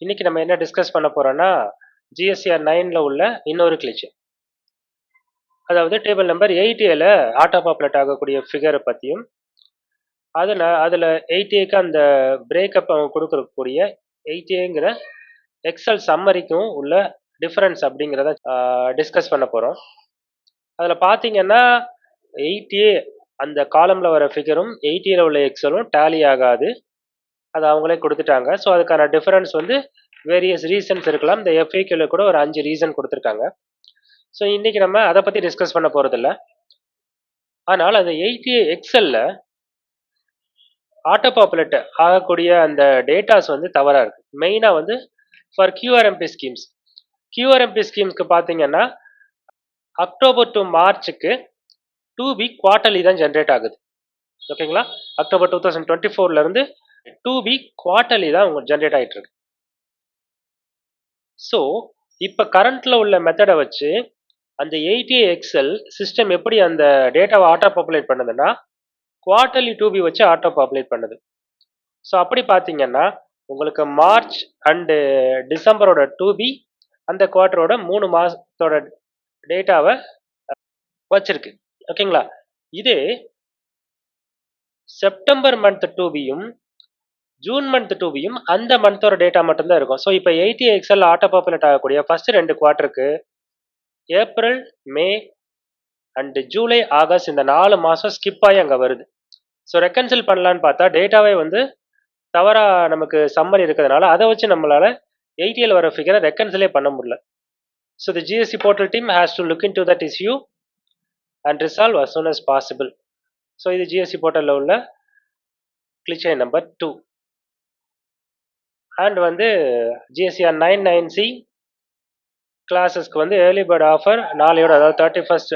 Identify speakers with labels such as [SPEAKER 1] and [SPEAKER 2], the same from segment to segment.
[SPEAKER 1] இன்னைக்கு நம்ம என்ன டிஸ்கஸ் பண்ண போறோம்னா ஜிஎஸ்டிஆர் 9ல உள்ள இன்னொரு கிளிச். அதாவது டேபிள் நம்பர் 8Aல ஆட்டோ பாப்புலேட் ஆகக்கூடிய ஃபிகரை பற்றியும் அதில் 8Aக்கு அந்த பிரேக்கப் அவங்க கொடுக்கக்கூடிய 8Aங்கிற எக்ஸல் சம்மரிக்கும் உள்ள டிஃபரன்ஸ் அப்படிங்கிறத டிஸ்கஸ் பண்ண போகிறோம். அதில் பார்த்தீங்கன்னா 8A அந்த காலமில் வர ஃபிகரும் 8Aல உள்ள எக்ஸலும் டேலி ஆகாது. அது அவங்களே கொடுத்துட்டாங்க. ஸோ அதுக்கான டிஃபரன்ஸ் வந்து வேரியஸ் ரீசன்ஸ் இருக்கலாம். இந்த எஃப்ஏக்யூல கூட ஒரு 5 ரீசன் கொடுத்துருக்காங்க. ஸோ இன்னைக்கு நம்ம அதை பற்றி டிஸ்கஸ் பண்ண போகிறதில்ல. ஆனால் அந்த 8A எக்ஸல்ல ஆட்டோ பாப்புலேட் ஆகக்கூடிய அந்த டேட்டாஸ் வந்து தவறாக இருக்குது. மெயினாக வந்து ஃபார் கியூஆர்எம்பி ஸ்கீம்ஸ். கியூஆர்எம்பி ஸ்கீம்ஸ்க்கு பார்த்தீங்கன்னா அக்டோபர் டு மார்ச்சுக்கு 2B குவார்ட்டர்லி தான் ஜென்ரேட் ஆகுது. ஓகேங்களா? அக்டோபர் 2024 2B குவார்ட்டர்லி தான் உங்களுக்கு ஜென்ரேட் ஆகிட்டு இருக்கு. ஸோ இப்போ கரண்ட்ல உள்ள மெத்தடை வச்சு அந்த 8A எக்ஸல் சிஸ்டம் எப்படி அந்த டேட்டாவை ஆட்டோ பாப்புலேட் பண்ணுதுன்னா குவார்ட்டர்லி 2B வச்சு ஆட்டோ பாப்புலேட் பண்ணுது. ஸோ அப்படி பார்த்தீங்கன்னா உங்களுக்கு மார்ச் அண்டு டிசம்பரோட 2B அந்த குவார்ட்டரோட 3 மாதத்தோட டேட்டாவை வச்சிருக்கு. ஓகேங்களா? இதே செப்டம்பர் மந்த் 2Bயும் ஜூன் மந்த் 2Bயும் அந்த மந்தோட டேட்டா மட்டும்தான் இருக்கும். ஸோ இப்போ 8A எக்ஸல் ஆட்டோ பாப்புலேட் ஆகக்கூடிய ஃபர்ஸ்ட் 2 குவார்ட்டருக்கு April, May and July, August இந்த 4 மாதம் ஸ்கிப் ஆகி அங்கே வருது. ஸோ ரெக்கன்சில் பண்ணலான்னு பார்த்தா டேட்டாவே வந்து தவறாக நமக்கு சம்மரி இருக்கிறதுனால அதை வச்சு நம்மளால 8Aல வர ஃபிகரை ரெக்கன்சிலே பண்ண முடியல. So the GST portal team has to look in to that issue and resolve as soon as possible. So இது ஜிஎஸ்டி போர்ட்டலில் உள்ள கிளிச்சை நம்பர் 2. அண்ட் வந்து ஜிஎஸ்டிஆர் 99C கிளாஸஸ்க்கு வந்து ஏர்லி பேர்ட் ஆஃபர் நாளையோட, அதாவது 31st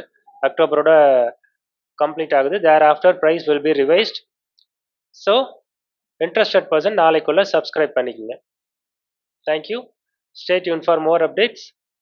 [SPEAKER 1] அக்டோபரோட கம்ப்ளீட் ஆகுது. Thereafter price will be revised. So interested person நாளைக்குள்ள subscribe பண்ணிக்கோங்க. Thank you. Stay tuned for more updates.